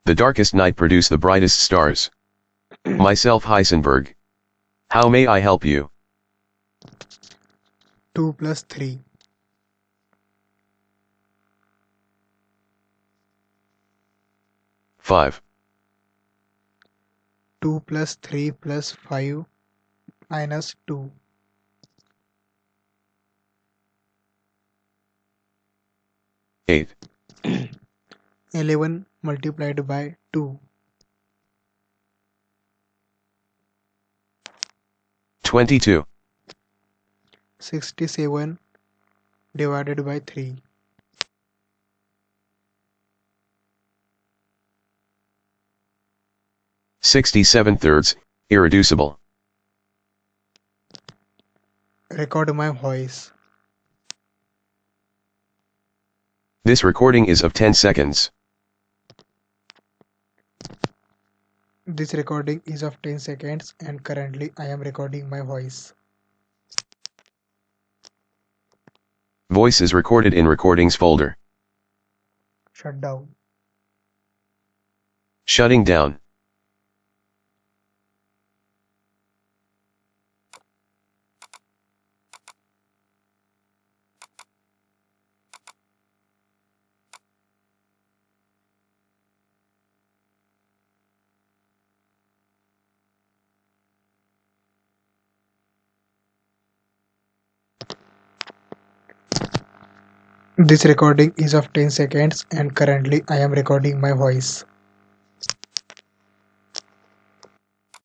The darkest night produce the brightest stars. Myself Heisenberg. How may I help you? 2 plus 3. 5. 2 plus 3 plus 5 minus 2. 8. 11 multiplied by 2. 22. 67 divided by 3. 67 thirds, irreducible. Record my voice. This recording is of 10 seconds. This recording is of 10 seconds and currently I am recording my voice. Voice is recorded in recordings folder. Shut down. Shutting down. This recording is of 10 seconds and currently I am recording my voice.